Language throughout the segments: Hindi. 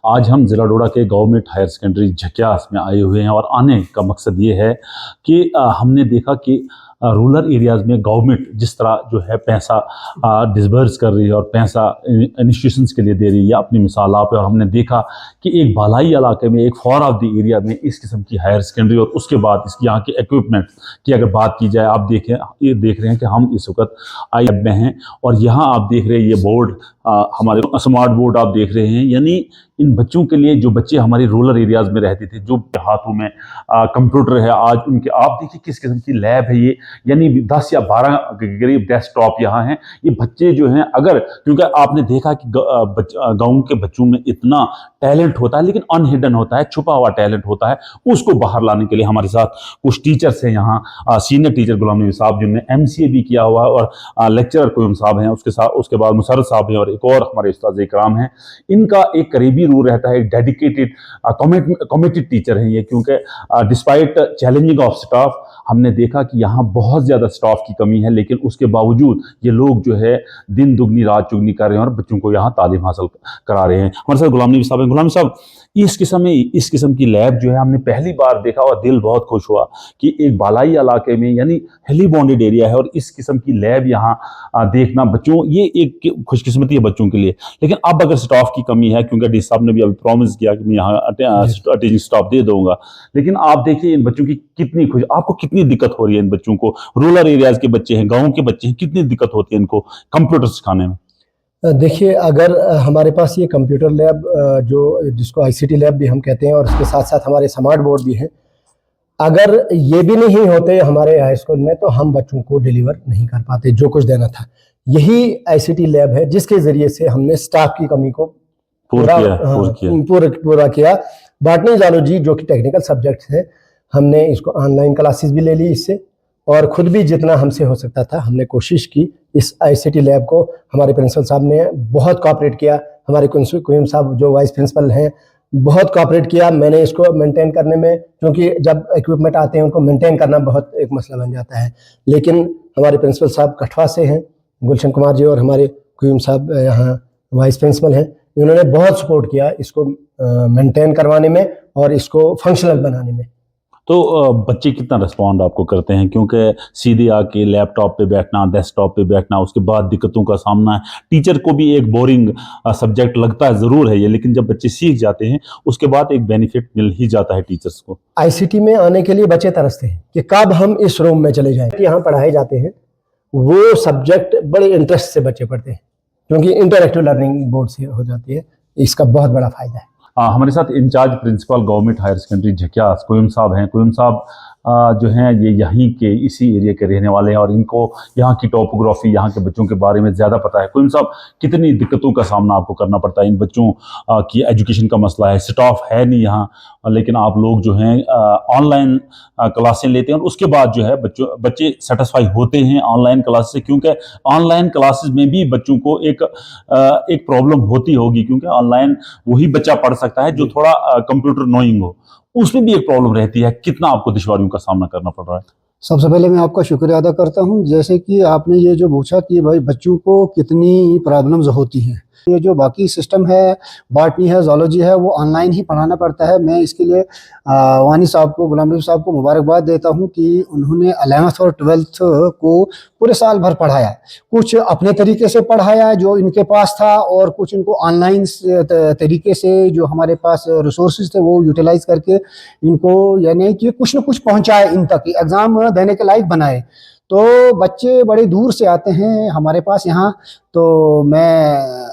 आज हम ज़िला डोडा के गवर्नमेंट हायर सेकेंडरी झक्यास में आए हुए हैं और आने का मकसद ये है कि हमने देखा कि रूरल एरियाज़ में गवर्नमेंट जिस तरह जो है पैसा डिसबर्स कर रही है और पैसा इंस्टीट्यूशंस के लिए दे रही है अपनी मिसाल आप, और हमने देखा कि एक बालाई इलाके में, एक फॉर ऑफ द एरिया में इस किस्म की हायर सेकेंडरी और उसके बाद इसकी यहाँ के इक्विपमेंट की अगर बात की जाए, आप देखें, ये देख रहे हैं कि हम इस वक्त आई में हैं और यहाँ आप देख रहे हैं ये बोर्ड, हमारे स्मार्ट बोर्ड आप देख रहे हैं। यानी इन बच्चों के लिए, जो बच्चे हमारे रूरल एरियाज़ में रहते थे, जो हाथों में कंप्यूटर है, आज उनके आप देखिए किस किस्म की लैब है ये, यानी 10 या 12 के करीब डेस्कटॉप यहाँ हैं। ये बच्चे जो हैं, अगर, क्योंकि आपने देखा कि गाँव के बच्चों में इतना टैलेंट होता है लेकिन अनहिडन होता है, छुपा हुआ टैलेंट होता है, उसको बाहर लाने के लिए हमारे साथ कुछ टीचर्स हैं यहाँ, सीनियर टीचर गुलाम नबी साहब जिन्होंने MCA भी किया हुआ है, और लेक्चरर कोयम साहब हैं, उसके बाद मुसर्रत साहब हैं, और एक और हमारे उस्ताद इकराम हैं। इनका एक करीबी रूल रहता है, एक डेडिकेटेड कमिटेड टीचर हैं ये, क्योंकि डिस्पाइट चैलेंजिंग ऑफ स्टाफ, हमने देखा कि यहाँ बहुत ज़्यादा स्टाफ की कमी है, लेकिन उसके बावजूद ये लोग जो है दिन दुगनी रात चुगनी कर रहे हैं और बच्चों को यहाँ तालीम हासिल करा रहे हैं। हमारे साथ गुलाम नबी साहब हैं। गुलाम साहब, इस किस्म की लैब जो है हमने पहली बार देखा और दिल बहुत खुश हुआ कि एक बालाई इलाके में, यानी हिली बॉन्डेड एरिया है, और इस किस्म की लैब यहाँ देखना बच्चों, ये एक खुशकिस्मती है बच्चों के लिए। लेकिन अब अगर स्टाफ की कमी है, क्योंकि डी साहब ने भी अभी प्रॉमिस किया कि मैं यहाँ टीचिंग स्टाफ दे दूंगा, लेकिन आप देखिए इन बच्चों की कितनी आपको कितनी दिक्कत हो रही है इन बच्चों को। रूरल एरियाज के बच्चे हैं, गाँव के बच्चे हैं, कितनी दिक्कत होती है इनको कंप्यूटर सिखाने में। देखिए, अगर हमारे पास ये कंप्यूटर लैब, जो जिसको ICT लैब भी हम कहते हैं, और उसके साथ साथ हमारे स्मार्ट बोर्ड भी हैं, अगर ये भी नहीं होते हमारे हाई स्कूल में तो हम बच्चों को डिलीवर नहीं कर पाते जो कुछ देना था। यही ICT लैब है जिसके ज़रिए से हमने स्टाफ की कमी को पूरा किया। बॉटनी ज़ूलॉजी जो कि टेक्निकल सब्जेक्ट है, हमने इसको ऑनलाइन क्लासेस भी ले ली इससे, और ख़ुद भी जितना हमसे हो सकता था हमने कोशिश की। इस ICT लैब को हमारे प्रिंसिपल साहब ने बहुत कोऑपरेट किया, हमारे कुंसुम साहब जो वाइस प्रिंसिपल हैं बहुत कोऑपरेट किया। मैंने इसको मेंटेन करने में, क्योंकि जब इक्विपमेंट आते हैं उनको मेंटेन करना बहुत एक मसला बन जाता है, लेकिन हमारे प्रिंसिपल साहब कठवा से हैं, गुलशन कुमार जी, और हमारे कुंसुम साहब यहाँ वाइस प्रिंसिपल हैं, इन्होंने बहुत सपोर्ट किया इसको मेंटेन करवाने में और इसको फंक्शनल बनाने में। तो बच्चे कितना रिस्पॉन्ड आपको करते हैं, क्योंकि सीधे आके लैपटॉप पे बैठना, डेस्कटॉप पे बैठना, उसके बाद दिक्कतों का सामना है, टीचर को भी एक बोरिंग सब्जेक्ट लगता है ज़रूर है ये, लेकिन जब बच्चे सीख जाते हैं उसके बाद एक बेनिफिट मिल ही जाता है टीचर्स को। ICT में आने के लिए बच्चे तरसते हैं कि कब हम इस रूम में चले जाएं। यहाँ पढ़ाए जाते हैं वो सब्जेक्ट बड़े इंटरेस्ट से बच्चे पढ़ते हैं, क्योंकि इंटरएक्टिव लर्निंग बोर्ड से हो जाती है, इसका बहुत बड़ा फ़ायदा है। हमारे साथ in-charge principal government higher secondary झक्यास कोयम साहब हैं। कोयम साहब जो हैं ये यहीं के, इसी एरिया के रहने वाले हैं, और इनको यहाँ की टोपोग्राफी, यहाँ के बच्चों के बारे में ज़्यादा पता है। कोयम साहब, कितनी दिक्कतों का सामना आपको करना पड़ता है? इन बच्चों की एजुकेशन का मसला है, स्टाफ है नहीं यहाँ, लेकिन आप लोग जो हैं ऑनलाइन क्लासें लेते हैं, और उसके बाद जो है बच्चे सेटिस्फाई होते हैं ऑनलाइन क्लास से, क्योंकि ऑनलाइन क्लासेस में भी बच्चों को एक प्रॉब्लम होती होगी, क्योंकि ऑनलाइन वही बच्चा पढ़ सकता है जो थोड़ा कंप्यूटर नोइंग हो, उसमें भी एक प्रॉब्लम रहती है। कितना आपको दुश्वारियों का सामना करना पड़ रहा है? सबसे पहले मैं आपका शुक्रिया अदा करता हूं, जैसे कि आपने ये जो पूछा कि भाई बच्चों को कितनी प्रॉब्लम्स होती हैं। ये जो बाकी सिस्टम है, बॉटनी है, ज़ूलॉजी है, वो ऑनलाइन ही पढ़ाना पड़ता है। मैं इसके लिए वानी साहब को, गुलाम नबी साहब को मुबारकबाद देता हूं कि उन्होंने 11th और 12th को पूरे साल भर पढ़ाया। कुछ अपने तरीके से पढ़ाया जो इनके पास था, और कुछ इनको ऑनलाइन तरीके से जो हमारे पास रिसोर्सेज थे वो यूटिलाइज करके इनको, यानी कि कुछ न कुछ पहुँचाए इन तक, एग्ज़ाम देने के लायक बनाए। तो बच्चे बड़े दूर से आते हैं हमारे पास यहाँ, तो मैं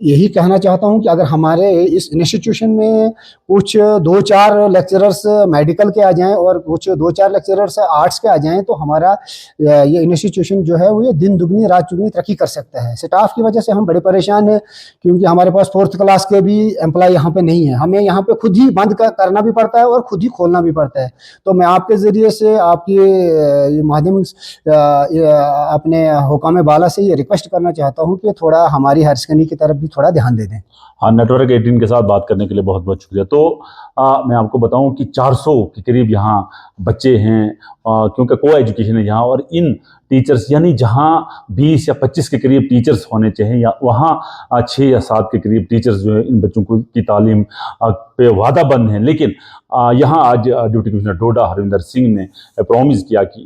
यही कहना चाहता हूं कि अगर हमारे इस इंस्टीट्यूशन में कुछ 2-4 लेक्चरर्स मेडिकल के आ जाएं और कुछ 2-4 लेक्चरर्स आर्ट्स के आ जाएं, तो हमारा ये इंस्टीट्यूशन जो है वो ये दिन दुगनी रात चुगनी तरक्की कर सकता है। स्टाफ की वजह से हम बड़े परेशान हैं, क्योंकि हमारे पास 4th क्लास के भी एम्प्लॉय यहाँ पे नहीं है। हमें यहाँ पे खुद ही बंद करना भी पड़ता है और खुद ही खोलना भी पड़ता है। तो मैं आपके ज़रिए से, आपके माध्यम अपने हुकाम बाला से ये रिक्वेस्ट करना चाहता हूँ कि थोड़ा हमारी हायर सेकेंडरी की तरफ भी थोड़ा ध्यान दे दें। हाँ, नेटवर्क 18 के साथ बात करने के लिए बहुत बहुत शुक्रिया। तो मैं आपको बताऊं कि 400 के करीब यहाँ बच्चे हैं, क्योंकि को एजुकेशन है यहाँ, और इन टीचर्स यानी जहाँ 20 या 25 के करीब टीचर्स होने चाहिए, या वहाँ 6 या 7 के करीब टीचर्स जो है इन बच्चों को की तालीम पे वादाबंद हैं। लेकिन यहाँ आज डिप्टी कमिश्नर डोडा हरविंदर सिंह ने प्रॉमिस किया कि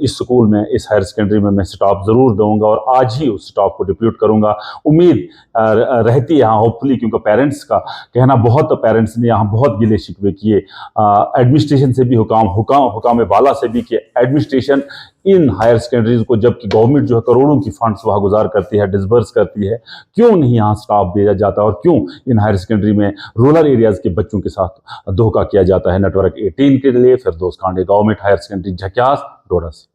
इस स्कूल में, इस हायर सेकेंडरी में मैं स्टाफ ज़रूर दूंगा और आज ही उस स्टाफ को डिप्यूट करूंगा। उम्मीद रहती है यहाँ होपफुली, क्योंकि पेरेंट्स का कहना, बहुत पेरेंट्स ने यहाँ बहुत गिले शिकवे किए एडमिनिस्ट्रेशन से भी, हुकाम वाला से भी, कि एडमिनिस्ट्रेशन इन हायर सेकेंडरीज को, जबकि गवर्नमेंट जो है करोड़ों की फंड्स वहाँ गुजार करती है, डिसबर्स करती है, क्यों नहीं यहाँ स्टाफ भेजा जाता और क्यों इन हायर सेकेंडरी में रूरल एरियाज़ के बच्चों के साथ धोखा किया जाता है। नेटवर्क 18 के लिए फिरदौस खांडे, गवर्नमेंट हायर सेकेंडरी झक्यास, डोडा से।